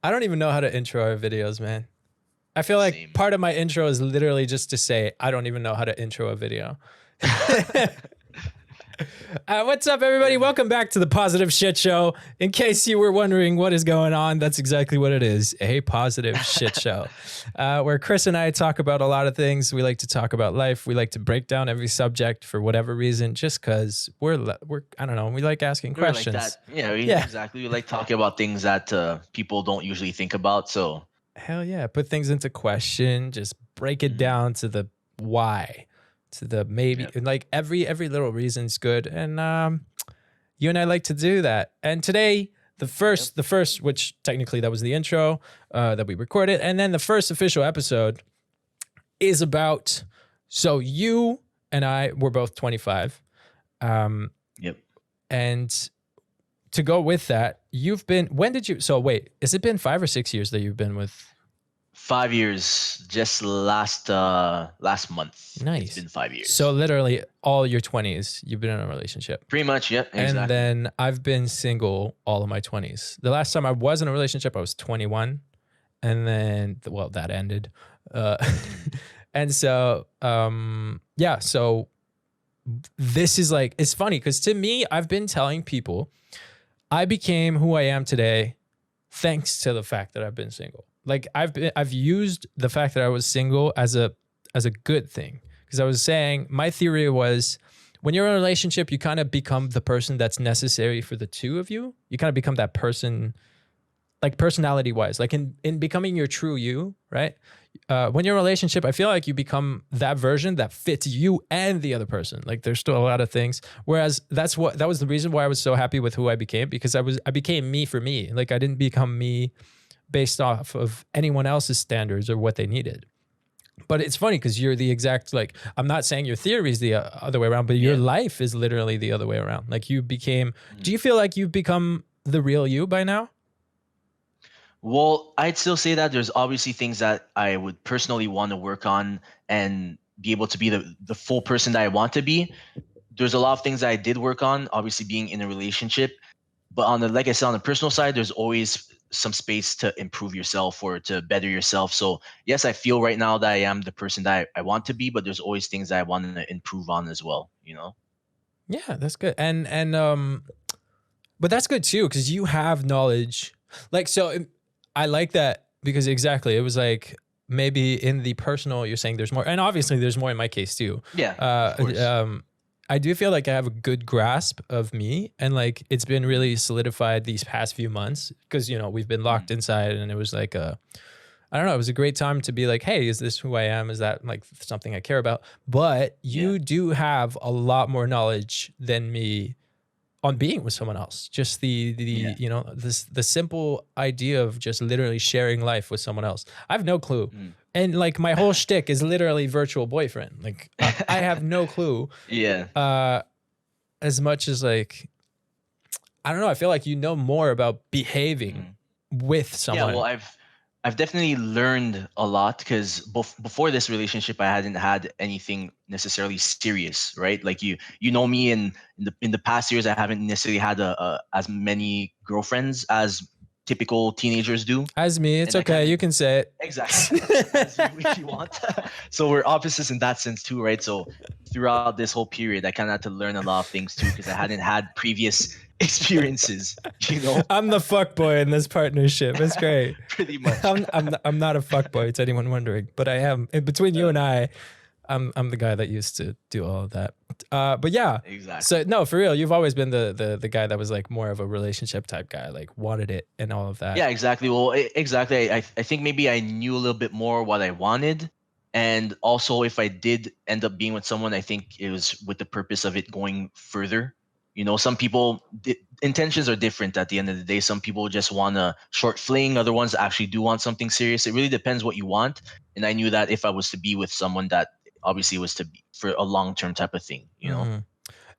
I don't even know how to intro our videos, man. I feel like Same. part of my intro is literally just to say, I don't even know how to intro a video. What's up, everybody? Welcome back to the Positive Shit Show. In case you were wondering what is going on, that's exactly what it is, a positive shit show. Where Chris and I talk about a lot of things. We like to talk about life. We like to break down every subject for whatever reason, just because we're I don't know, we like asking We were like questions. that. Yeah, Yeah. exactly. We like talking about things that people don't usually think about. So, Hell yeah. Put things into question, just break it down to the why, to the maybe, yeah. and like every little reason's good. And you and I like to do that. And today, the first, which technically that was the intro that we recorded, and then the first official episode is about, so you and I were both 25. Yep. And to go with that, so wait, has it been 5 or 6 years that you've been with? 5 years, just last month. Nice. It's been 5 years. So literally all your 20s, you've been in a relationship. Pretty much, yeah, exactly. And then I've been single all of my 20s. The last time I was in a relationship, I was 21. And then, well, that ended. And so, yeah, so this is like, it's funny because to me, I've been telling people I became who I am today thanks to the fact that I've been single. Like I've used the fact that I was single as a good thing, because I was saying my theory was when you're in a relationship, you kind of become the person that's necessary for the two of you. You kind of become that person, like personality wise, like in becoming your true you, right? When you're in a relationship, I feel like you become that version that fits you and the other person. Like there's still a lot of things. Whereas that was the reason why I was so happy with who I became, because I became me for me. Like I didn't become me based off of anyone else's standards or what they needed. But it's funny because you're the exact, like, I'm not saying your theory is the other way around, but your life is literally the other way around. Like you became, do you feel like you've become the real you by now? Well, I'd still say that there's obviously things that I would personally want to work on and be able to be the full person that I want to be. There's a lot of things that I did work on, obviously being in a relationship. But like I said, on the personal side, there's always some space to improve yourself or to better yourself. So yes, I feel right now that I am the person that I want to be, but there's always things that I want to improve on as well, you know? Yeah, that's good. And but that's good too, because you have knowledge. Like, so I like that because exactly, it was like maybe in the personal, you're saying there's more, and obviously there's more in my case too. Yeah, of course. I do feel like I have a good grasp of me, and like it's been really solidified these past few months because, you know, we've been locked inside, and it was like I don't know, it was a great time to be like, hey, is this who I am? Is that like something I care about? But you do have a lot more knowledge than me on being with someone else. Just the you know, the simple idea of just literally sharing life with someone else. I have no clue. And like my whole shtick is literally virtual boyfriend. Like I have no clue. Yeah. As much as like, I don't know, I feel like you know more about behaving with someone. Yeah, well, I've definitely learned a lot because before this relationship, I hadn't had anything necessarily serious, right? Like you know me, in the past years, I haven't necessarily had as many girlfriends as typical teenagers do. As me, it's okay. You can say it. Exactly. As you, if you want. So we're opposites in that sense too, right? So throughout this whole period, I kind of had to learn a lot of things too because I hadn't had previous experiences, you know. I'm the fuck boy in this partnership. It's great. Pretty much. I'm not a fuck boy, to anyone wondering, but I am. In between you and I'm the guy that used to do all of that. But yeah, exactly. So no, for real, you've always been the guy that was like more of a relationship type guy, like wanted it and all of that. Yeah, exactly. Well, exactly. I think maybe I knew a little bit more what I wanted. And also, if I did end up being with someone, I think it was with the purpose of it going further. You know, some people, intentions are different at the end of the day. Some people just want a short fling. Other ones actually do want something serious. It really depends what you want. And I knew that if I was to be with someone, that obviously was to be for a long-term type of thing, you know?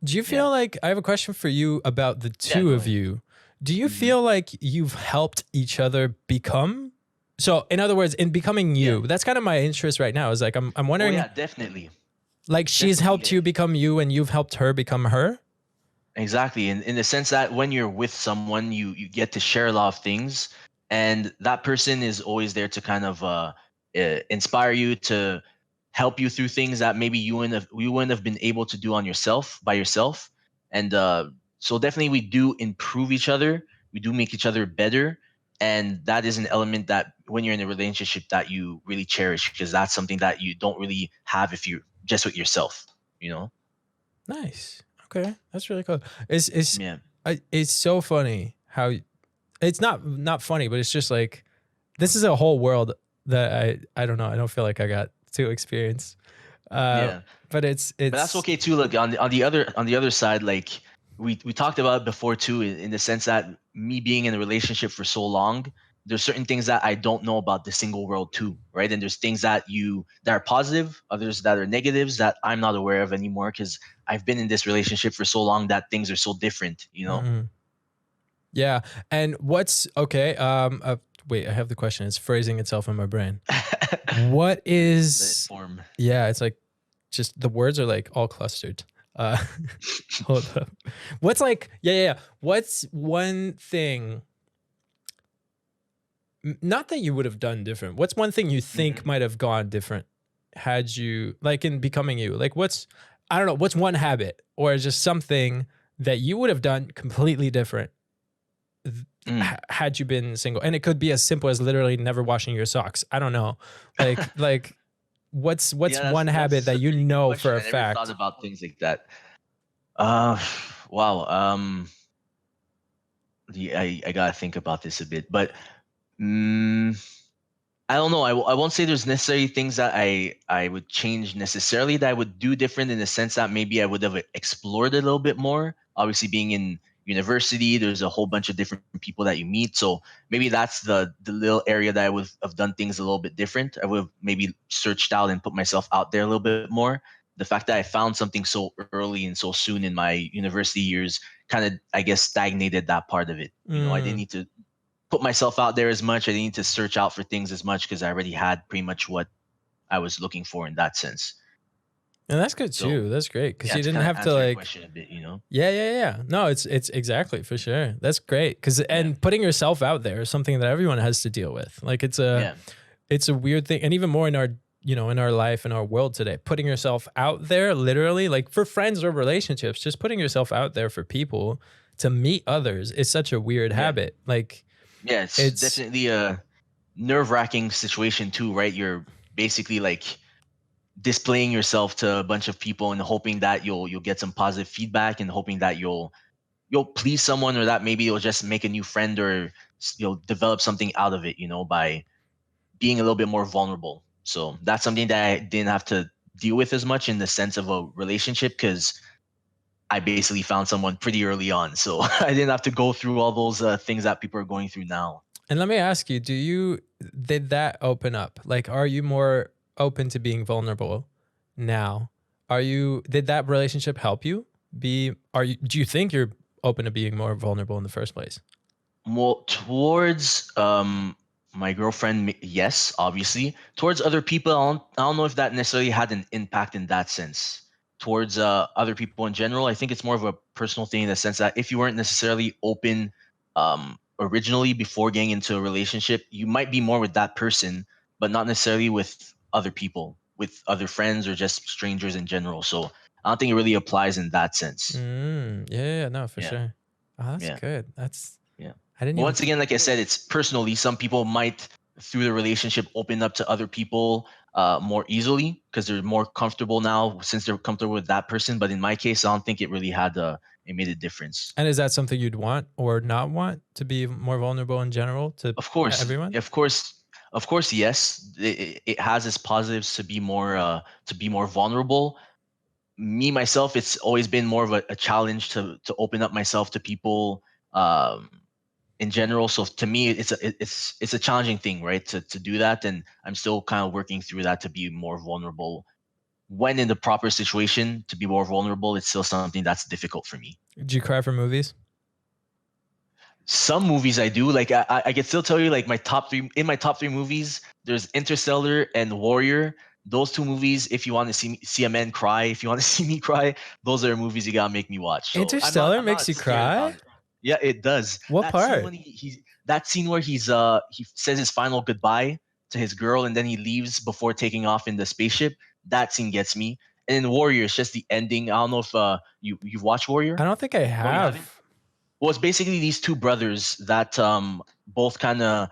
Do you feel like, I have a question for you about the two of you. Do you feel like you've helped each other become? So in other words, in becoming you, that's kind of my interest right now, is like, I'm wondering. Oh, yeah, definitely. Like she's helped you become you and you've helped her become her? Exactly. In the sense that when you're with someone, you get to share a lot of things. and that person is always there to kind of inspire you, to help you through things that maybe you wouldn't have been able to do on yourself by yourself. And so definitely we do improve each other, we do make each other better, and that is an element that when you're in a relationship that you really cherish, because that's something that you don't really have if you're just with yourself, you know. Nice. Okay, that's really cool. It's Yeah. it's so funny how it's not funny, but it's just like this is a whole world that I don't know. I don't feel like I got to experience. Uh, Yeah. but But that's it's okay too. Like on the other side, like we talked about before too, in the sense that me being in a relationship for so long, there's certain things that I don't know about the single world too, right? And there's things that are positive, others that are negatives that I'm not aware of anymore, because I've been in this relationship for so long that things are so different, you know. mm, yeah. And what's okay? Wait, I have the question. It's phrasing itself in my brain. What Let it is? form. Yeah, it's like just the words are like all clustered. Uh, hold up. What's like? Yeah. What's one thing? Not that you would have done different. What's one thing you think Mhm. might have gone different had you like in becoming you? Like what's I don't know, what's one habit or just something that you would have done completely different Mm. had you been single? And it could be as simple as literally never washing your socks. I don't know. Like what's Yeah, that's one habit that's that a you pretty good know for question. a I never thought fact? about things like that. Uh, wow. I gotta think about this a bit, but mm, I don't know. I won't say there's necessarily things that I would change necessarily, that I would do different, in the sense that maybe I would have explored a little bit more. Obviously, being in university, there's a whole bunch of different people that you meet, so maybe that's the little area that I would have done things a little bit different. I would have maybe searched out and put myself out there a little bit more. The fact that I found something so early and so soon in my university years kind of, I guess, stagnated that part of it. You know, I didn't Mm. need to put myself out there as much. I didn't need to search out for things as much, because I already had pretty much what I was looking for in that sense. And that's good So too. That's great because yeah, you to didn't kind of have to answer your like question a bit, you know. yeah. No, it's exactly for sure. That's great because Yeah, and putting yourself out there is something that everyone has to deal with. Like yeah, it's a weird thing, and even more in our in our life in our world today, putting yourself out there, literally, like for friends or relationships, just putting yourself out there for people to meet others is such a weird yeah, habit. Like yeah. It's it's definitely a nerve-wracking situation too, right? You're basically like displaying yourself to a bunch of people and hoping that you'll get some positive feedback, and hoping that you'll please someone, or that maybe you'll just make a new friend, or you'll develop something out of it, by being a little bit more vulnerable. So that's something that I didn't have to deal with as much in the sense of a relationship, because I basically found someone pretty early on. So I didn't have to go through all those things that people are going through now. and let me ask you, did that open up? Like are you more open to being vulnerable now? Did that relationship help you be are you do you think you're open to being more vulnerable in the first place? Well, towards my girlfriend, yes, obviously. Towards other people, I don't know if that necessarily had an impact in that sense. Towards other people in general, I think it's more of a personal thing, in the sense that if you weren't necessarily open originally before getting into a relationship, you might be more with that person, but not necessarily with other people, with other friends or just strangers in general. So I don't think it really applies in that sense. Yeah, no, for Yeah, sure. Oh, that's yeah. good. That's Yeah. I didn't But even once again, like I said, it's personally. Some people might, through the relationship, open up to other people more easily, because they're more comfortable now, since they're comfortable with that person. But in my case, I don't think it really it made a difference. And is that something you'd want or not want to be more vulnerable in general to Of course, everyone? of course, yes. It has its positives to be more vulnerable. Me myself, it's always been more of a challenge to open up myself to people. In general. So to me, it's a challenging thing, right? To do that, and I'm still kind of working through that, to be more vulnerable. When in the proper situation to be more vulnerable, it's still something that's difficult for me. Do you cry for movies? Some movies I do. Like I can still tell you, like my top three movies. There's Interstellar and Warrior. Those two movies, if you want to see a man cry, if you want to see me cry, those are movies you gotta make me watch. So I'm not Interstellar I'm makes not you scared cry? about it. Yeah, it does. What That scene part? when that scene where he says his final goodbye to his girl and then he leaves before taking off in the spaceship. That scene gets me. And in Warrior, it's just the ending. I don't know if you've watched Warrior. I don't think I Oh, you haven't? have. Well, it's basically these two brothers that both kind of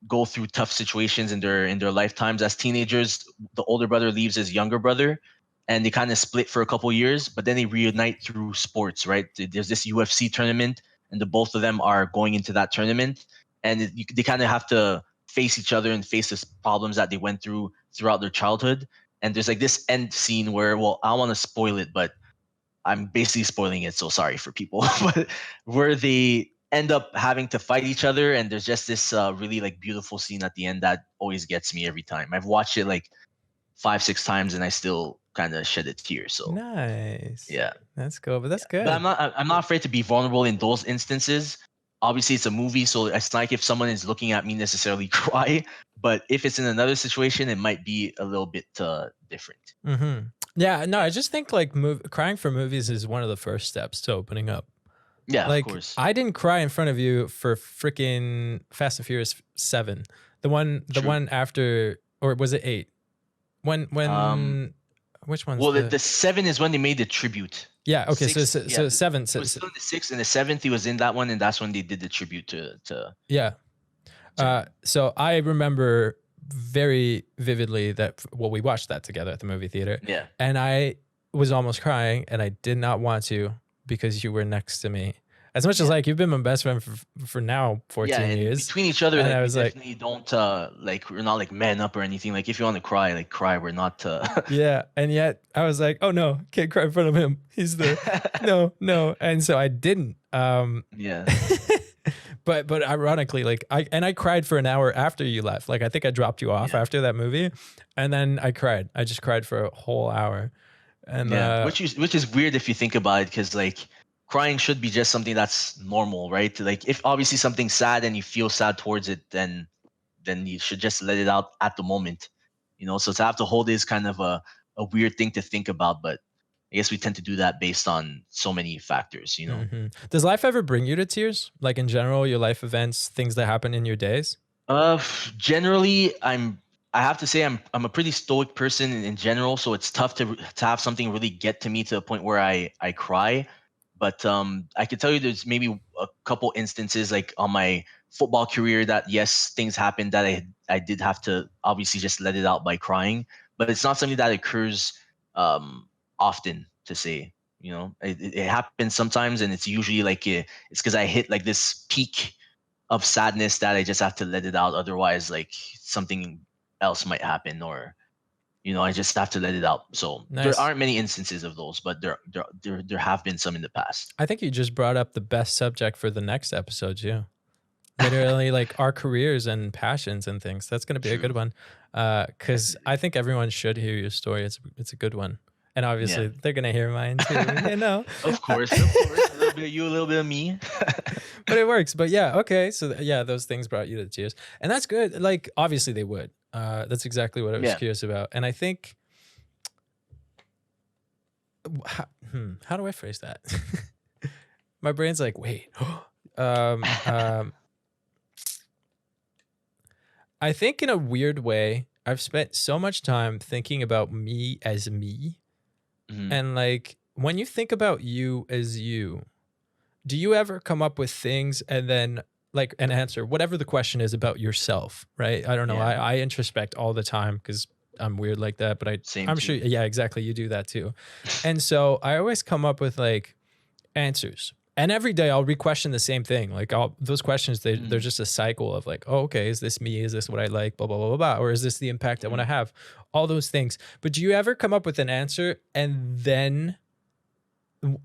go through tough situations in their lifetimes as teenagers. The older brother leaves his younger brother, and they kind of split for a couple years, but then they reunite through sports. Right? There's this UFC tournament, and the both of them are going into that tournament, and they kind of have to face each other and face the problems that they went through throughout their childhood. And there's like this end scene where, well, I don't want to spoil it, but I'm basically spoiling it, so sorry for people. But where they end up having to fight each other, and there's just this really like beautiful scene at the end that always gets me every time. I've watched it like 5-6 times, and I still kind of shed a tear. So Nice. yeah, That's cool, but that's good. but I'm not afraid to be vulnerable in those instances. Obviously, it's a movie, so it's not like if someone is looking at me necessarily cry. But if it's in another situation, it might be a little bit different. Mm-hmm. Yeah, no, I just think like crying for movies is one of the first steps to opening up. Yeah, Like of course. I didn't cry in front of you for freaking Fast and Furious 7. The one after, or was it 8? When which one's well, the 7 is when they made the tribute. Yeah, okay, so 7 It was still in the 6th, and the 7th he was in that one, and that's when they did the tribute to yeah. So I remember very vividly that we watched that together at the movie theater. Yeah. And I was almost crying, and I did not want to because you were next to me. As much as like you've been my best friend for now 14 years. Between each other, and like, I was we like, definitely don't like we're not like man up or anything. Like if you want to cry, like cry. We're not. Yeah, and yet I was like, oh no, can't cry in front of him. He's the no, and so I didn't. Yeah. But ironically, like I cried for an hour after you left. Like I think I dropped you off after that movie, and then I cried. I just cried for a whole hour, and which is weird if you think about it, because like crying should be just something that's normal, right? Like if obviously something's sad and you feel sad towards it, then you should just let it out at the moment, So to have to hold it is kind of a weird thing to think about, but I guess we tend to do that based on so many factors, Mm-hmm. Does life ever bring you to tears? Like in general, your life events, things that happen in your days? Generally, I have to say I'm a pretty stoic person in general, so it's tough to have something really get to me to a point where I cry. But I can tell you there's maybe a couple instances like on my football career that yes, things happened that I did have to obviously just let it out by crying, but it's not something that occurs often to say. It happens sometimes, and it's usually like it's because I hit like this peak of sadness that I just have to let it out. Otherwise, like something else might happen, or I just have to let it out. So there aren't many instances of those, but there have been some in the past. I think you just brought up the best subject for the next episode, too. Literally, like our careers and passions and things. That's going to be a good one, because I think everyone should hear your story. It's a good one. And obviously, they're going to hear mine too, Of course. A little bit of you, a little bit of me. But it works. But yeah, okay. So yeah, those things brought you to tears. And that's good. Like, obviously they would. That's exactly what I was curious about. And I think, how do I phrase that? My brain's like, wait. I think in a weird way, I've spent so much time thinking about me as me. Mm-hmm. And like, when you think about you as you, do you ever come up with things and then like an answer, whatever the question is about yourself, right? I don't know. I introspect all the time because I'm weird like that, but I'm sure. Yeah, exactly. You do that too. And so I always come up with like answers. And every day I'll re-question the same thing. Like those questions, they're just a cycle of like, oh, okay, is this me? Is this what I like? Blah, blah, blah, blah, blah. Or is this the impact I want to have? All those things. But do you ever come up with an answer and then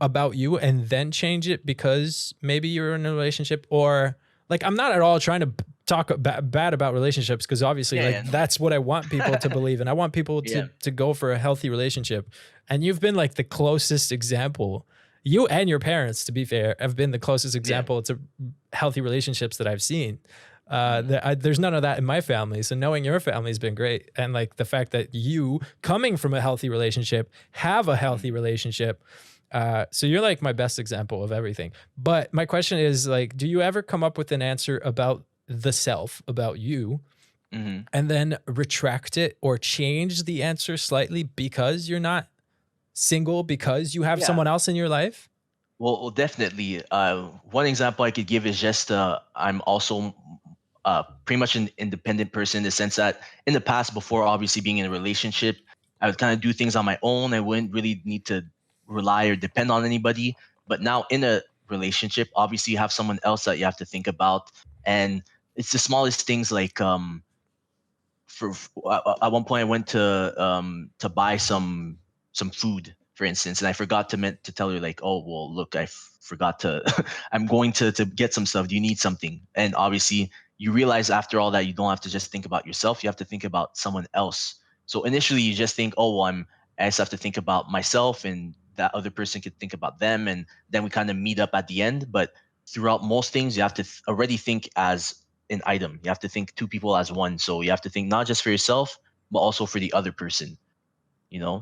about you and then change it because maybe you're in a relationship? Or like, I'm not at all trying to talk bad about relationships, because obviously that's what I want people to believe. And I want people to go for a healthy relationship. And you've been like the closest example. You and your parents, to be fair, have been the closest example to healthy relationships that I've seen. There's none of that in my family. So knowing your family has been great. And like the fact that you, coming from a healthy relationship, have a healthy relationship. So you're like my best example of everything. But my question is like, do you ever come up with an answer about the self, about you, Hmm. and then retract it or change the answer slightly because you're not single, because you have Yeah. someone else in your life? Well, definitely. One example I could give is just I'm also pretty much an independent person in the sense that in the past, before obviously being in a relationship, I would kind of do things on my own. I wouldn't really need to rely or depend on anybody. But now in a relationship, obviously you have someone else that you have to think about, and it's the smallest things like at one point I went to buy some food, for instance, and I forgot to tell her like, oh well, look, forgot to I'm going to get some stuff. Do you need something? And obviously you realize after all that you don't have to just think about yourself. You have to think about someone else. So initially you just think, oh well, I just have to think about myself, and that other person could think about them, and then we kind of meet up at the end. But throughout most things, you have to already think as an item. You have to think two people as one. So you have to think not just for yourself, but also for the other person.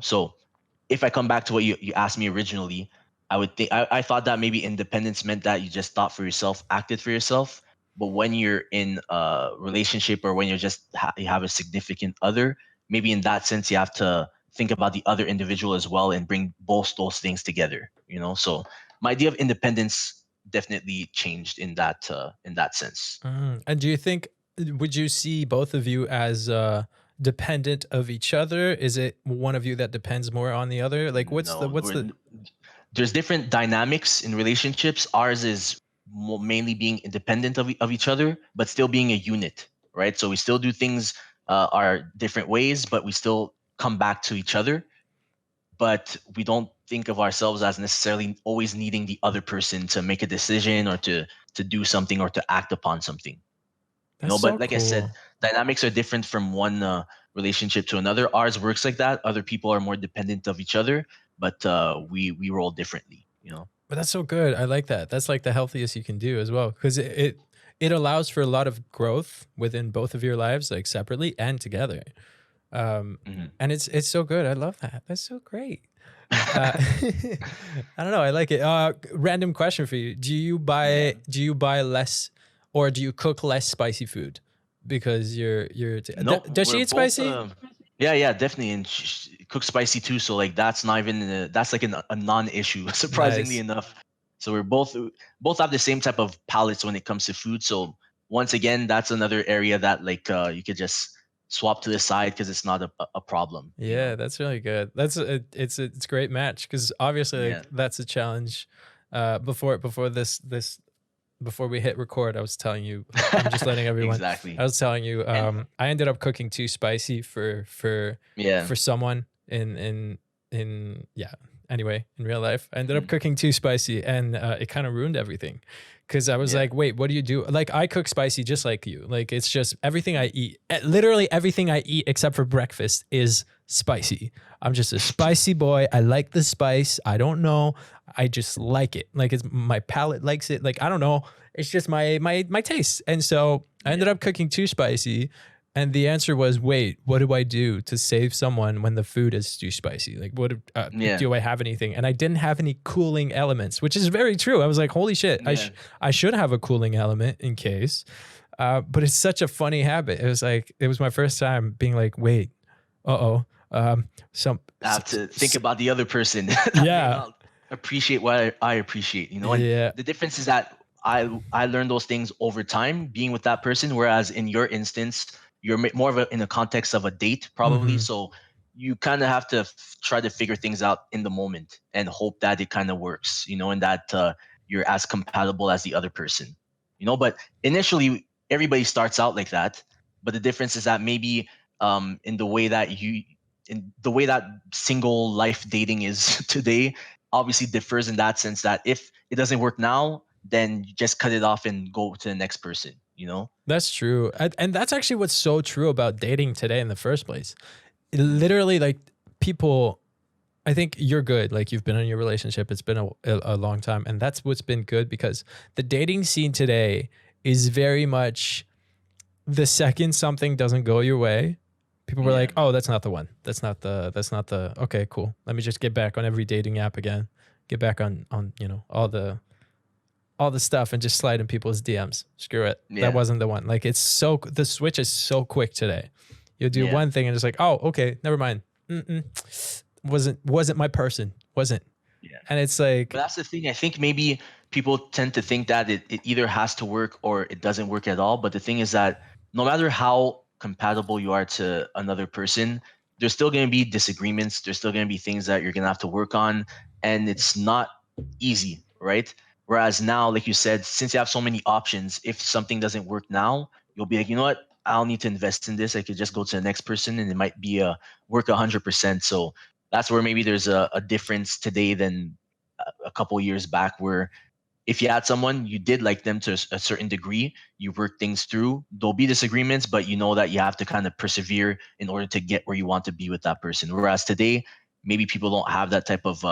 So if I come back to what you asked me originally, I would think I thought that maybe independence meant that you just thought for yourself, acted for yourself. But when you're in a relationship, or when you're just you have a significant other, maybe in that sense you have to think about the other individual as well and bring both those things together. So my idea of independence definitely changed in that sense. And do you think, would you see both of you as dependent of each other? Is it one of you that depends more on the other? Like, No, what's the there's different dynamics in relationships. Ours is mainly being independent of each other, but still being a unit, right? So we still do things our different ways, but we still come back to each other. But we don't think of ourselves as necessarily always needing the other person to make a decision, or to do something, or to act upon something. That's so But like I said, cool. dynamics are different from one relationship to another. Ours works like that. Other people are more dependent of each other, but we roll differently. But that's so good. I like that. That's like the healthiest you can do as well, because it allows for a lot of growth within both of your lives, like separately and together. Um, Hmm. and it's so good. I love that. That's so great. I don't know. I like it. Random question for you: Yeah. Do you buy less, or do you cook less spicy food? Because Nope. does We're she eat both. spicy? Yeah, yeah, definitely, and cook spicy too. So like that's not even that's like a non-issue, surprisingly Nice. enough. So we're both have the same type of palates when it comes to food. So once again, that's another area that like you could just swap to the side because it's not a problem. Yeah, that's really good. It's a great match, because obviously Yeah. like that's a challenge. Before before we hit record, I was telling you, I'm just letting everyone. I Exactly. was telling you, And I ended up cooking too spicy yeah. for someone in yeah. Anyway, in real life, I ended up Mhm. cooking too spicy, and it kind of ruined everything. Because I was Yeah. like, wait, what do you do? Like, I cook spicy just like you. Like, it's just everything I Mhm. eat. Literally everything I eat except for breakfast is spicy. I'm just a spicy boy. I like the spice. I don't know. I just like it. Like, it's my palate likes it. Like, I don't know. It's just my taste. And so I ended Yeah. up cooking too spicy. And the answer was, wait, what do I do to save someone when the food is too spicy? Like, what Yeah. do I have anything? And I didn't have any cooling elements, which is very true. I was like, holy shit, Yeah. I should have a cooling element in case. But it's such a funny habit. It was like, it was my first time being like, wait, uh-oh. Some, I have to think about the other person that may yeah, not appreciate what I appreciate. And yeah. the difference is that I learned those things over time being with that person, whereas in your instance, you're more of in the context of a date probably. Hmm. So you kind of have to try to figure things out in the moment and hope that it kind of works, and that you're as compatible as the other person. But initially, everybody starts out like that. But the difference is that maybe in the way that single life dating is today obviously differs in that sense that if it doesn't work now, then you just cut it off and go to the next person. That's true. And that's actually what's so true about dating today in the first place. Mhm. Literally, like, people, I think you're good. Like, you've been in your relationship. It's been a long time. And that's what's been good, because the dating scene today is very much, the second something doesn't go your way, people were Yeah. like, oh, that's not the one. Okay, cool. Let me just get back on every dating app again. Get back on, all all the stuff and just slide in people's DMs. Screw it. Yeah. That wasn't the one. Like the switch is so quick today. You'll do one thing and it's like, oh, okay, never mind. Wasn't my person. Wasn't. Yeah. And it's like, but that's the thing. I think maybe people tend to think that it either has to work or it doesn't work at all. But the thing is that no matter how compatible you are to another person, there's still going to be disagreements. There's still going to be things that you're going to have to work on. And it's not easy, right? Whereas now, like you said, since you have so many options, if something doesn't work now, you'll be like, you know what? I don't need to invest in this. I could just go to the next person and it might be work 100%. So that's where maybe there's a difference today than a couple of years back, where if you had someone, you did like them to a certain degree, you work things through. There'll be disagreements, but you know that you have to kind of persevere in order to get where you want to be with that person. Whereas today, maybe people don't have that type of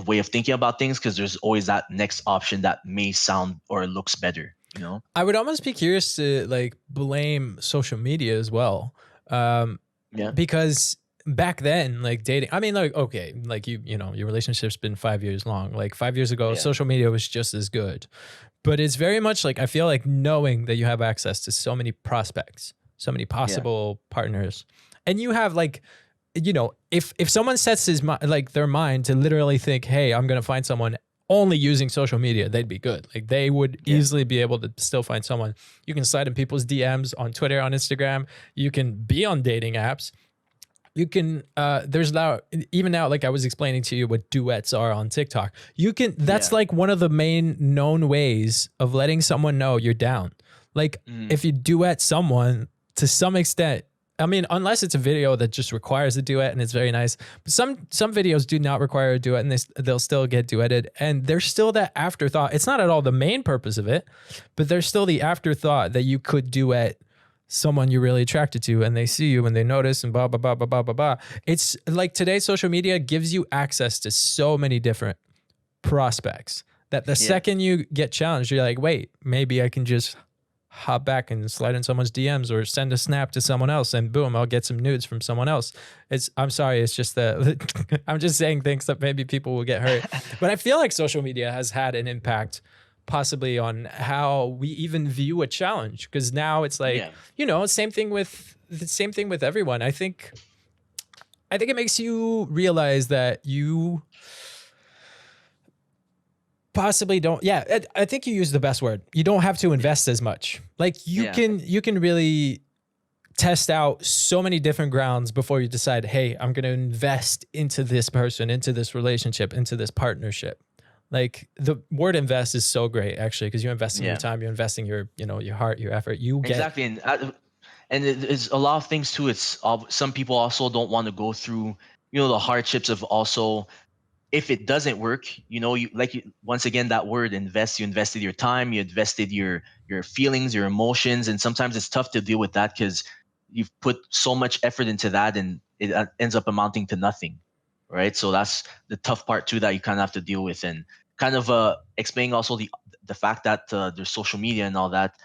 way of thinking about things because there's always that next option that may sound or looks better. You know, I would almost be curious to like blame social media as well. Because back then, like dating, I mean, like, okay, like you know, your relationship's been 5 years long. Like 5 years ago, social media was just as good. But it's very much like, I feel like knowing that you have access to so many prospects, so many possible partners, and you have like, you know, if someone sets their mind to literally think, hey, I'm going to find someone only using social media, they'd be good. Like they would easily be able to still find someone. You can slide in people's DMs on Twitter, on Instagram. You can be on dating apps. You can, there's now, even now, like I was explaining to you what duets are on TikTok. You can, that's like one of the main known ways of letting someone know you're down. Like if you duet someone to some extent, I mean, unless it's a video that just requires a duet and it's very nice, but some videos do not require a duet and they'll still get duetted. And there's still that afterthought. It's not at all the main purpose of it, but there's still the afterthought that you could duet someone you're really attracted to and they see you and they notice and blah, blah, blah, blah, blah, blah, blah. It's like today, social media gives you access to so many different prospects that the second you get challenged, you're like, wait, maybe I can just hop back and slide in someone's DMs or send a snap to someone else and boom, I'll get some nudes from someone else. I'm sorry, it's just that I'm just saying things that maybe people will get hurt. But I feel like social media has had an impact possibly on how we even view a challenge. Because now it's like, you know, same thing with everyone. I think it makes you realize that you possibly don't. Yeah, I think you use the best word. You don't have to invest as much. Like you can really test out so many different grounds before you decide, hey, I'm going to invest into this person, into this relationship, into this partnership. Like the word invest is so great actually, because you're investing your time, you're investing your, you know, your heart, your effort. You get exactly, and it's a lot of things too. It's some people also don't want to go through, you know, the hardships of also, if it doesn't work, you know, once again, that word invest, you invested your time, you invested your feelings, your emotions. And sometimes it's tough to deal with that because you've put so much effort into that and it ends up amounting to nothing. Right. So that's the tough part too, that you kind of have to deal with, and kind of explaining also the fact that there's social media and all that.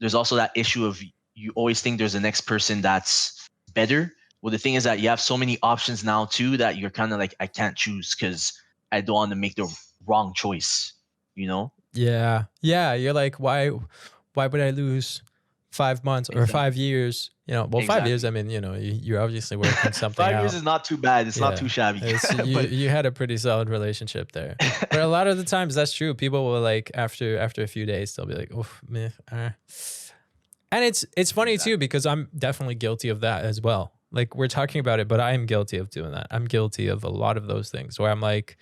There's also that issue of you always think there's the next person that's better. Well, the thing is that you have so many options now too that you're kind of like, I can't choose because I don't want to make the wrong choice, you know? Yeah. Yeah. You're like, why would I lose 5 months or 5 years? You know, well, 5 years, I mean, you know, you're obviously working something 5 out. years is not too bad. It's not too shabby. You had a pretty solid relationship there. But a lot of the times that's true. People will like, after a few days, they'll be like, oh, meh, And it's funny too, because I'm definitely guilty of that as well. Like we're talking about it, but I am guilty of doing that. I'm guilty of a lot of those things where I'm like,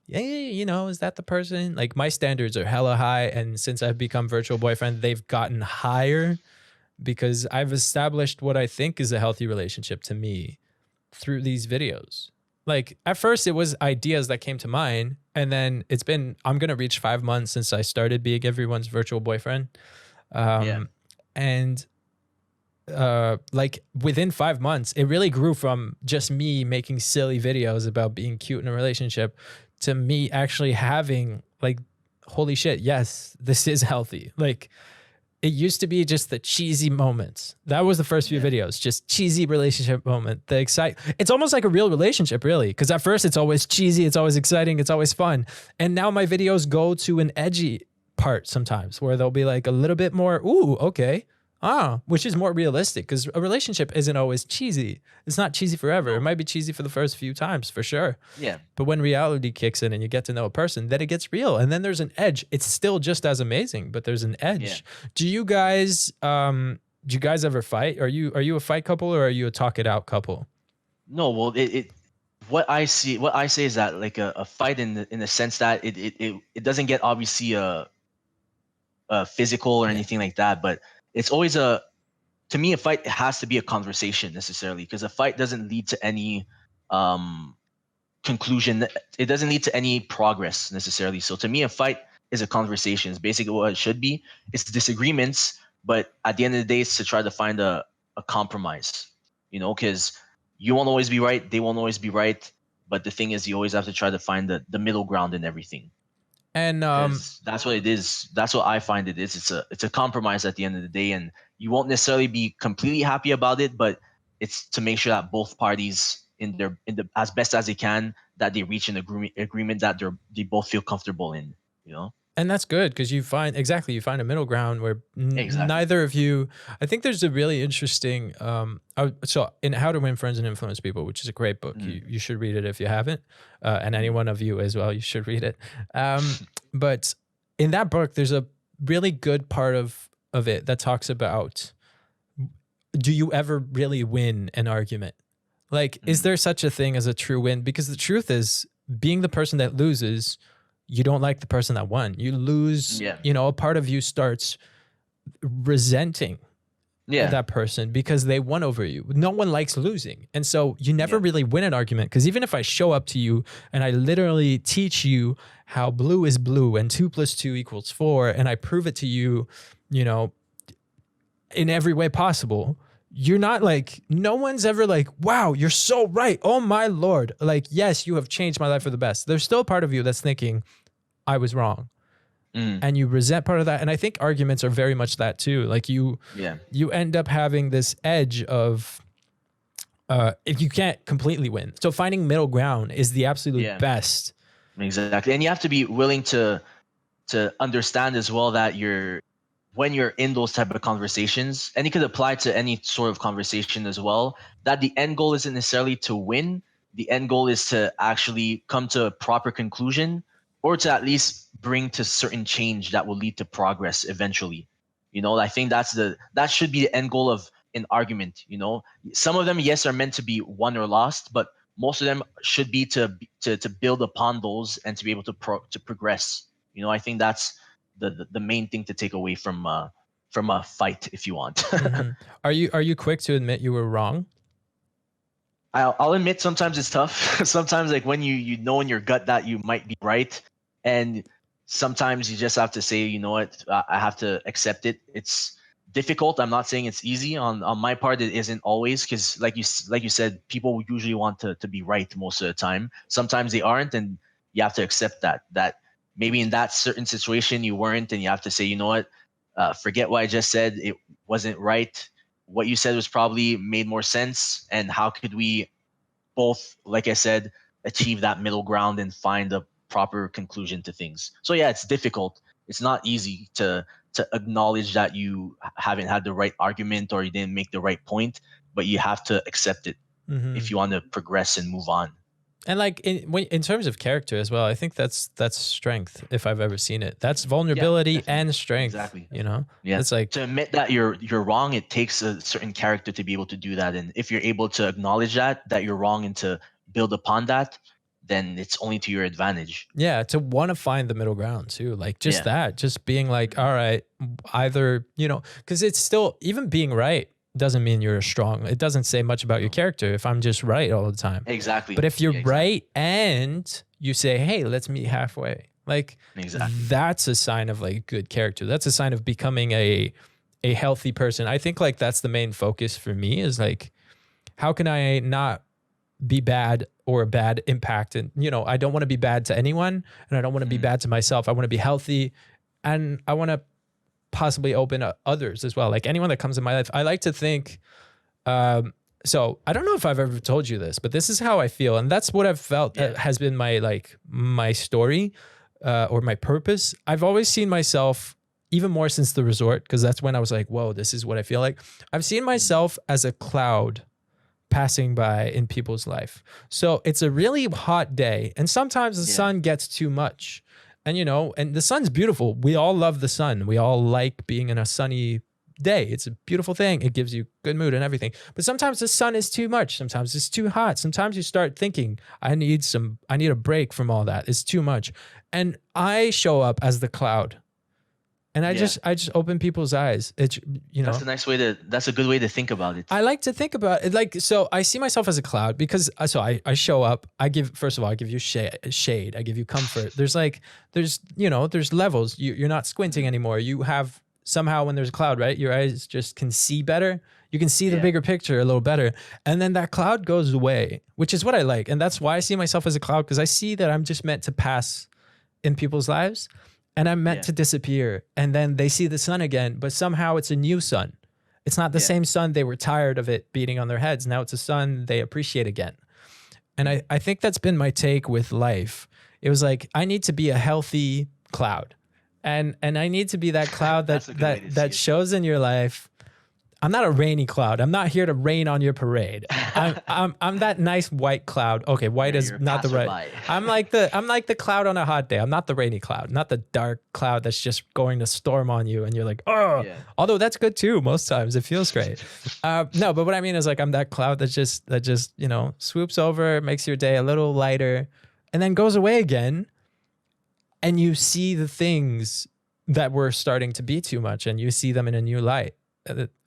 yeah, you know, is that the person? Like my standards are hella high. And since I've become virtual boyfriend, they've gotten higher because I've established what I think is a healthy relationship to me through these videos. Like at first it was ideas that came to mind. And then I'm going to reach 5 months since I started being everyone's virtual boyfriend. And like within 5 months, it really grew from just me making silly videos about being cute in a relationship to me actually having like, holy shit, yes, this is healthy. Like it used to be just the cheesy moments. That was the first few videos, just cheesy relationship moment. It's almost like a real relationship, really. Because at first it's always cheesy, it's always exciting, it's always fun. And now my videos go to an edgy part sometimes where they'll be like a little bit more, ooh, okay. Which is more realistic because a relationship isn't always cheesy. It's not cheesy forever. It might be cheesy for the first few times for sure. Yeah. But when reality kicks in and you get to know a person, then it gets real. And then there's an edge. It's still just as amazing, but there's an edge. Yeah. Do you guys ever fight? Are you a fight couple or are you a talk it out couple? No, well, what I say is that like a fight in the sense that it doesn't get obviously a physical or anything like that, but it's always to me, a fight has to be a conversation necessarily, because a fight doesn't lead to any conclusion. It doesn't lead to any progress necessarily. So to me, a fight is a conversation. It's basically what it should be. It's disagreements, but at the end of the day, it's to try to find a compromise, because you won't always be right. They won't always be right. But the thing is, you always have to try to find the middle ground in everything. And that's what it is. That's what I find it is. It's a compromise at the end of the day, and you won't necessarily be completely happy about it, but it's to make sure that both parties in the as best as they can, that they reach an agreement that they both feel comfortable in. And that's good because you find a middle ground where neither of you. I think there's a really interesting. So in How to Win Friends and Influence People, which is a great book, you should read it if you haven't, and any one of you as well, you should read it. But in that book, there's a really good part of it that talks about: do you ever really win an argument? Like, is there such a thing as a true win? Because the truth is, being the person that loses, you don't like the person that won. You lose, a part of you starts resenting that person because they won over you. No one likes losing. And so you never really win an argument, because even if I show up to you and I literally teach you how blue is blue and 2 + 2 = 4, and I prove it to you, in every way possible, you're not like, no one's ever like, wow, you're so right. Oh my Lord. Like, yes, you have changed my life for the best. There's still a part of you that's thinking I was wrong. And you resent part of that. And I think arguments are very much that too. Like you end up having this edge of, if you can't completely win. So finding middle ground is the absolute best. Exactly. And you have to be willing to understand as well that when you're in those type of conversations, and it could apply to any sort of conversation as well, that the end goal isn't necessarily to win. The end goal is to actually come to a proper conclusion, or to at least bring to certain change that will lead to progress eventually. I think that should be the end goal of an argument. Some of them, yes, are meant to be won or lost, but most of them should be to build upon those and to be able to progress. I think that's the main thing to take away from a fight, if you want. Are you quick to admit you were wrong? I'll admit sometimes it's tough. Sometimes, like, when you know in your gut that you might be right, and sometimes you just have to say, you know what, I have to accept it. It's difficult. I'm not saying it's easy. On my part, it isn't always, because like you said, people usually want to be right most of the time. Sometimes they aren't, and you have to accept that maybe in that certain situation you weren't, and you have to say, you know what, forget what I just said. It wasn't right. What you said was probably made more sense. And how could we both, like I said, achieve that middle ground and find a proper conclusion to things? So yeah, it's difficult. It's not easy to acknowledge that you haven't had the right argument or you didn't make the right point, but you have to accept it if you want to progress and move on. And like in terms of character as well, I think that's strength if I've ever seen it. That's vulnerability and strength. Exactly. Yeah. It's like, to admit that you're wrong, it takes a certain character to be able to do that. And if you're able to acknowledge that you're wrong and to build upon that, then it's only to your advantage. Yeah, to want to find the middle ground too. Like just being like, all right, either, because it's still, even being right doesn't mean you're strong. It doesn't say much about your character if I'm just right all the time. Exactly. But if you're right and you say, hey, let's meet halfway, like that's a sign of like good character. That's a sign of becoming a healthy person. I think like that's the main focus for me, is like, how can I not be bad or a bad impact? And, I don't want to be bad to anyone, and I don't want to be bad to myself. I want to be healthy, and I want to possibly open up others as well. Like anyone that comes in my life, I like to think, so I don't know if I've ever told you this, but this is how I feel. And that's what I've felt has been my story. or my purpose, I've always seen myself, even more since the resort, because that's when I was like, whoa, this is what I feel like. I've seen myself as a cloud passing by in people's life. So it's a really hot day, and sometimes the sun gets too much. And and the sun's beautiful. We all love the sun. We all like being in a sunny day. It's a beautiful thing. It gives you good mood and everything. But sometimes the sun is too much. Sometimes it's too hot. Sometimes you start thinking, I need a break from all that. It's too much. And I show up as the cloud. And I just open people's eyes. It's that's a good way to think about it. I like to think about it. So I see myself as a cloud because I show up. I give you shade. I give you comfort. There's levels. You're not squinting anymore. You have somehow, when there's a cloud, right? Your eyes just can see better. You can see the bigger picture a little better. And then that cloud goes away, which is what I like. And that's why I see myself as a cloud, because I see that I'm just meant to pass in people's lives. And I'm meant to disappear. And then they see the sun again, but somehow it's a new sun. It's not the same sun they were tired of it beating on their heads. Now it's a sun they appreciate again. And I think that's been my take with life. It was like, I need to be a healthy cloud. And I need to be that cloud that shows in your life. I'm not a rainy cloud. I'm not here to rain on your parade. I'm that nice white cloud. Okay, white is not the right. I'm like the cloud on a hot day. I'm not the rainy cloud, not the dark cloud that's just going to storm on you and you're like, oh. Yeah. Although that's good too. Most times it feels great. No, but what I mean is like I'm that cloud that just swoops over, makes your day a little lighter, and then goes away again. And you see the things that were starting to be too much, and you see them in a new light.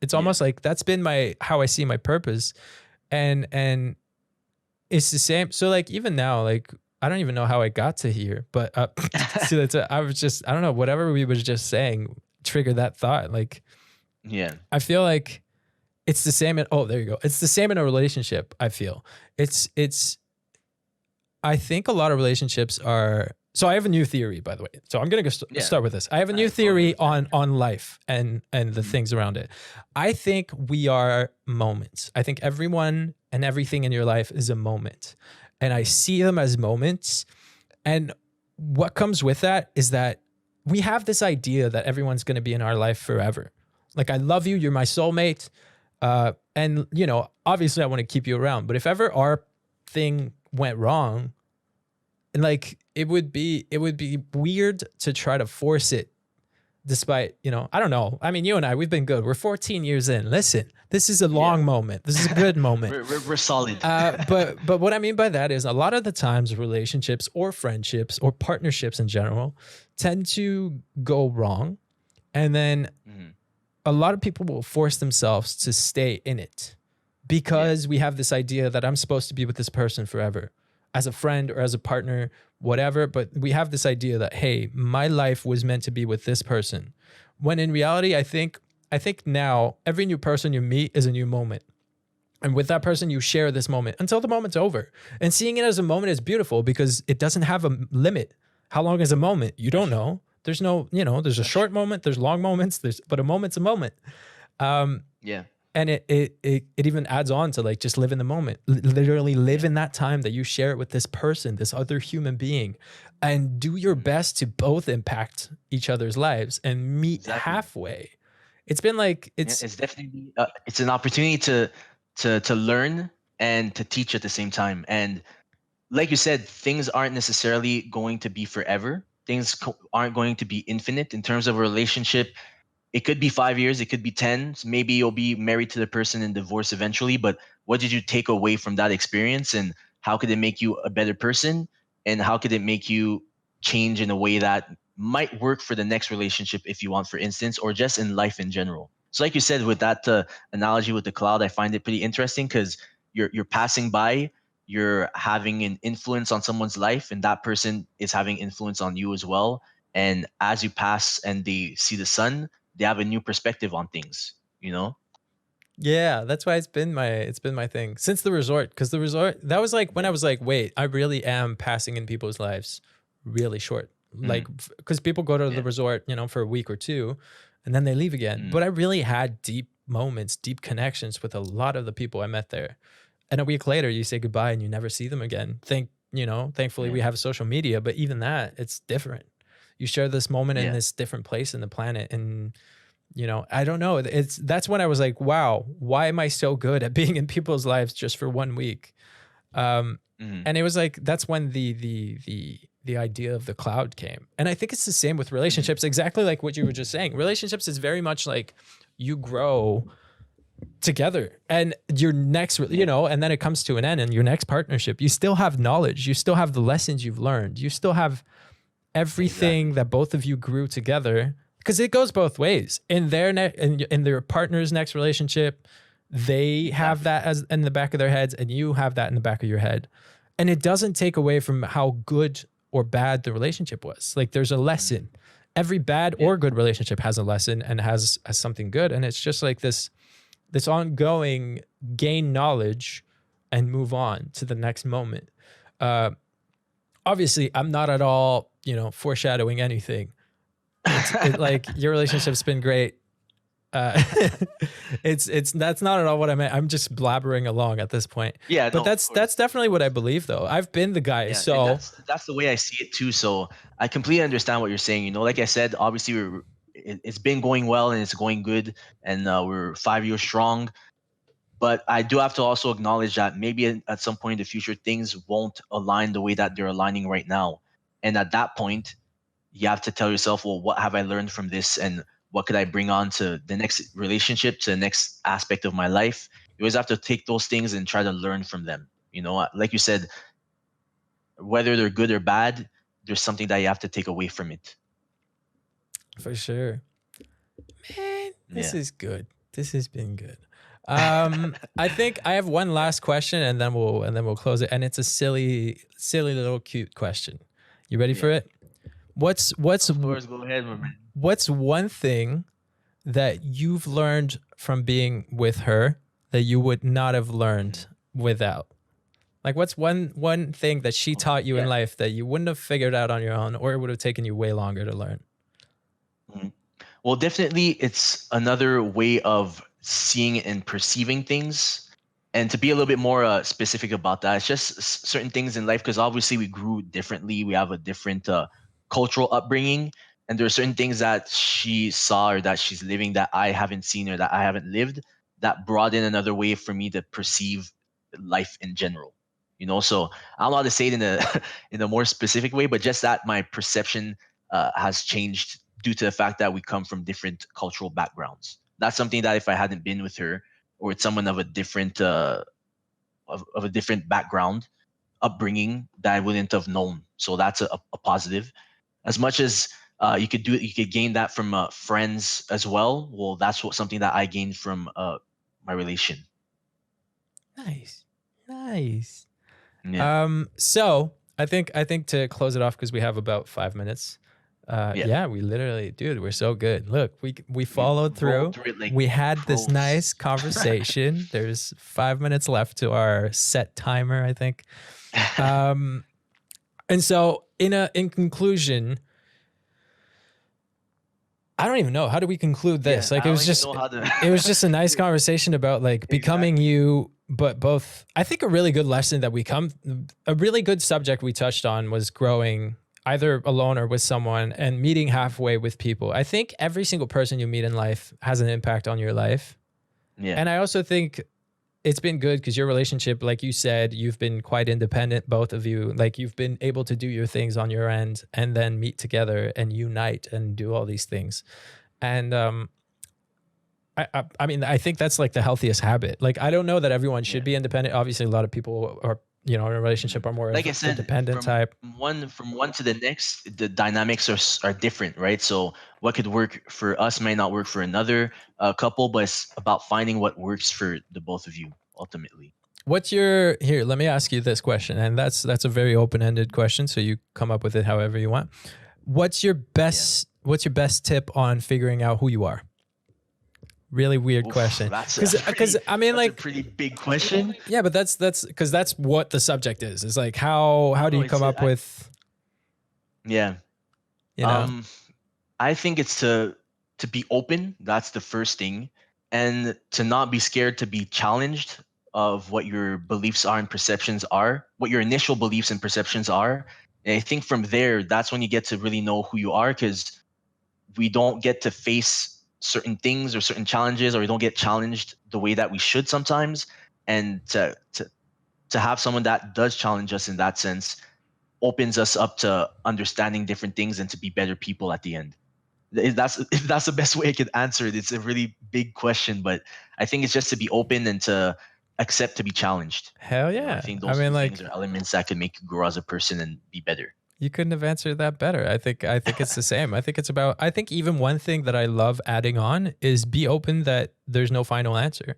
It's almost like that's been how I see my purpose. And it's the same. So like, even now, like, I don't even know how I got to here, but so I don't know, whatever we was just saying triggered that thought. Like, I feel like it's the same. There you go. It's the same in a relationship. I feel I think a lot of relationships are. So I have a new theory, by the way. So I'm going to start with this. I have a new theory on life and the things around it. I think we are moments. I think everyone and everything in your life is a moment. And I see them as moments. And what comes with that is that we have this idea that everyone's going to be in our life forever. Like, I love you. You're my soulmate. And, obviously I want to keep you around. But if ever our thing went wrong, and like, it would be weird to try to force it despite, I don't know. I mean, you and I, we've been good. We're 14 years in. Listen, this is a long moment. This is a good moment. We're solid. But what I mean by that is a lot of the times relationships or friendships or partnerships in general tend to go wrong. And then a lot of people will force themselves to stay in it because we have this idea that I'm supposed to be with this person forever, as a friend or as a partner, whatever. But we have this idea that, hey, my life was meant to be with this person. When in reality, I think now every new person you meet is a new moment. And with that person, you share this moment until the moment's over. And seeing it as a moment is beautiful because it doesn't have a limit. How long is a moment? You don't know. There's no, there's a short moment, there's long moments, but a moment's a moment. And it even adds on to like, just live in the moment, literally live in that time that you share it with this person, this other human being, and do your best to both impact each other's lives and meet halfway. It's been like, it's definitely, it's an opportunity to learn and to teach at the same time. And like you said, things aren't necessarily going to be forever. Things aren't going to be infinite in terms of a relationship. It could be 5 years, it could be 10. So maybe you'll be married to the person and divorce eventually. But what did you take away from that experience? And how could it make you a better person? And how could it make you change in a way that might work for the next relationship, if you want, for instance, or just in life in general? So like you said, with that analogy with the cloud, I find it pretty interesting because you're passing by, you're having an influence on someone's life, and that person is having influence on you as well. And as you pass and they see the sun, they have a new perspective on things, Yeah, that's why it's been my thing since the resort. Because the resort, that was like when I was like, wait, I really am passing in people's lives really short. Like, because people go to the resort, for a week or two, and then they leave again. But I really had deep moments, deep connections with a lot of the people I met there. And a week later, you say goodbye and you never see them again. Thank thankfully we have social media, but even that, it's different. You share this moment in this different place in the planet, and I don't know. That's when I was like, wow, why am I so good at being in people's lives just for 1 week? And it was like, that's when the idea of the cloud came. And I think it's the same with relationships, exactly like what you were just saying. Relationships is very much like you grow together, and your next, and then it comes to an end, and your next partnership, you still have knowledge, you still have the lessons you've learned, you still have everything that both of you grew together, because it goes both ways. In their partner's next relationship, they have that as in the back of their heads, and you have that in the back of your head. And it doesn't take away from how good or bad the relationship was. Like, there's a lesson. Every bad or good relationship has a lesson and has something good. And it's just like this ongoing gain knowledge and move on to the next moment. Obviously, I'm not at all, foreshadowing anything. Like, your relationship's been great. That's not at all what I meant. I'm just blabbering along at this point. Yeah, but that's definitely what I believe, though. I've been the guy, so that's the way I see it too. So I completely understand what you're saying. Like I said, obviously it's been going well and it's going good, and we're 5 years strong. But I do have to also acknowledge that maybe at some point in the future, things won't align the way that they're aligning right now. And at that point, you have to tell yourself, well, what have I learned from this? And what could I bring on to the next relationship, to the next aspect of my life? You always have to take those things and try to learn from them. Like you said, whether they're good or bad, there's something that you have to take away from it. For sure. Man, this is good. This has been good. I think I have one last question, and then we'll close it. And it's a silly little cute question. You ready for it? What's Of course, go ahead, my man. What's one thing that you've learned from being with her that you would not have learned without? Like, what's one thing that she taught you in life that you wouldn't have figured out on your own, or it would have taken you way longer to learn? Well, definitely, it's another way of seeing and perceiving things. And to be a little bit more specific about that, it's just certain things in life, because obviously we grew differently. We have a different cultural upbringing. And there are certain things that she saw or that she's living that I haven't seen or that I haven't lived, that brought in another way for me to perceive life in general. So I don't know how to say it in a more specific way, but just that my perception has changed due to the fact that we come from different cultural backgrounds. That's something that if I hadn't been with her, or with someone of a different of a different background, upbringing, that I wouldn't have known. So that's a positive. As much as you could gain that from friends as well. Well, that's something that I gained from my relation. Nice. Yeah. So I think to close it off, because we have about 5 minutes. We literally, dude, we're so good. Look, we followed through. Like we had pros. this nice conversation. There's 5 minutes left to our set timer, I think. And so in conclusion, I don't even know, how do we conclude this? Like, it was just a nice conversation about like becoming you, but both. I think a really good lesson that a really good subject we touched on was growing either alone or with someone, and meeting halfway with people. I think every single person you meet in life has an impact on your life. Yeah. And I also think it's been good because your relationship, like you said, you've been quite independent, both of you. Like, you've been able to do your things on your end and then meet together and unite and do all these things. And I mean, I think that's like the healthiest habit. Like, I don't know that everyone should be independent. Obviously, a lot of people are, in a relationship are more like I said, independent type. From one to the next, the dynamics are different, right? So what could work for us may not work for another couple, but it's about finding what works for the both of you ultimately. Here, let me ask you this question, and that's a very open-ended question, so you come up with it however you want. What's your best tip on figuring out who you are? Really weird question. Because I mean, like, a pretty big question. Yeah, but that's because that's what the subject is. It's like, how do you come up with? Yeah. I think it's to be open. That's the first thing, and to not be scared to be challenged of what your beliefs are and perceptions are, what your initial beliefs and perceptions are. And I think from there, that's when you get to really know who you are, because we don't get to face certain things or certain challenges, or we don't get challenged the way that we should sometimes. And to have someone that does challenge us in that sense opens us up to understanding different things and to be better people at the end. If that's the best way I could answer it. It's a really big question, but I think it's just to be open and to accept to be challenged. Hell You know, I yeah. think I those mean, two like, things are elements that can make you grow as a person and be better. you couldn't have answered that better. I think it's the same. I think it's about, I think even one thing that I love adding on is be open that there's no final answer.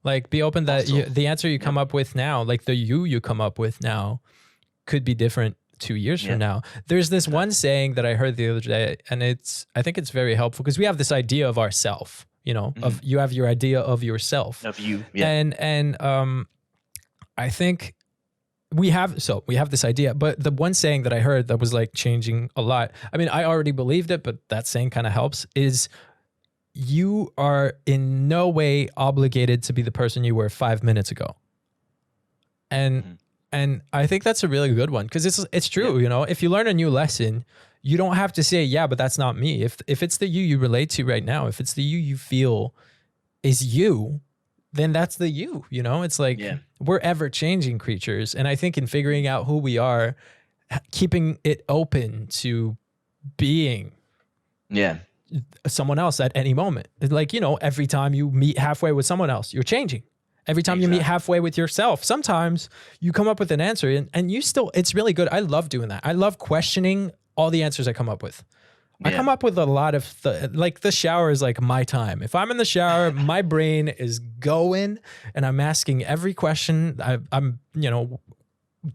Like, be open that Also, the answer you come up with now, like the you come up with now, could be different 2 years from yeah, now. There's this one exactly. saying that I heard the other day, and I think it's very helpful because we have this idea of ourself, Hmm. of you have your idea of yourself. Of you, yeah, And I think we have this idea, but the one saying that I heard that was like changing a lot. I mean, I already believed it, but that saying kind of helps, is you are in no way obligated to be the person you were 5 minutes ago. And hmm, and I think that's a really good one because it's yeah, true, if you learn a new lesson, you don't have to say, yeah, but that's not me. If it's the you relate to right now, if it's the you feel is you, then that's the you. It's like yeah, we're ever changing creatures. And I think in figuring out who we are, keeping it open to being yeah, someone else at any moment. Like, every time you meet halfway with someone else, you're changing. Every time you meet exactly. halfway with yourself, sometimes you come up with an answer and you still, it's really good. I love doing that. I love questioning all the answers I come up with. I Yeah, come up with a lot of like the shower is like my time. If I'm in the shower, my brain is going and I'm asking every question. I'm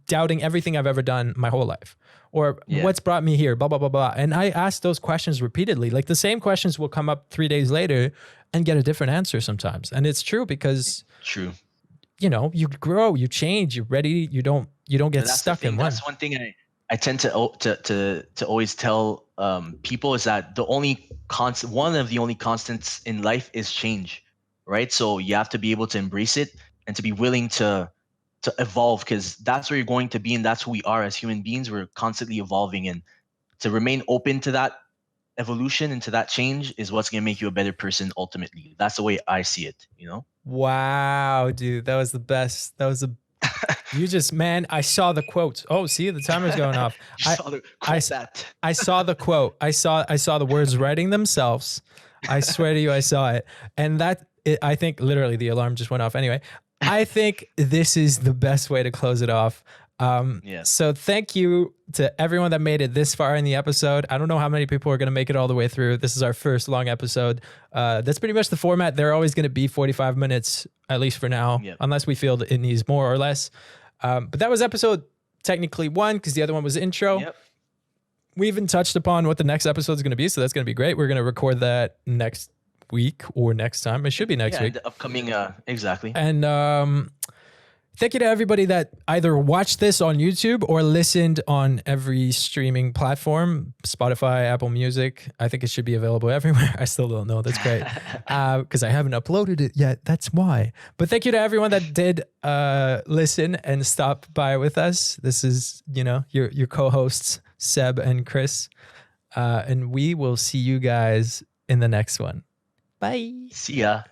doubting everything I've ever done my whole life, or yeah, what's brought me here, blah, blah, blah, blah. And I ask those questions repeatedly. Like the same questions will come up 3 days later and get a different answer sometimes. And it's true because, true. you grow, you change, you're ready. You don't get And that's the stuck in thing. one. That's one thing I tend to always tell people is that one of the only constants in life is change, right? So you have to be able to embrace it and to be willing to evolve, because that's where you're going to be, and that's who we are as human beings. We're constantly evolving, and to remain open to that evolution and to that change is what's going to make you a better person ultimately. That's the way I see it, you know? Wow, dude, that was the best. You just, man, I saw the quote. Oh, see, the timer's going off. You I, saw the I, quote that. I saw the quote. I saw the words writing themselves. I swear to you, I saw it. And I think literally the alarm just went off. Anyway, I think this is the best way to close it off. Yeah. So thank you to everyone that made it this far in the episode. I don't know how many people are going to make it all the way through. This is our first long episode. That's pretty much the format. They're always going to be 45 minutes, at least for now, Yeah. unless we feel that it needs more or less. But that was episode technically 1 because the other one was intro. Yep. We even touched upon what the next episode is going to be. So that's going to be great. We're going to record that next week or next time. It should be next Yeah, week. the upcoming exactly. And thank you to everybody that either watched this on YouTube or listened on every streaming platform, Spotify, Apple Music. I think it should be available everywhere. I still don't know. That's great. Because I haven't uploaded it yet. That's why. But thank you to everyone that did listen and stop by with us. This is, your co-hosts, Seb and Chris. And we will see you guys in the next one. Bye. See ya.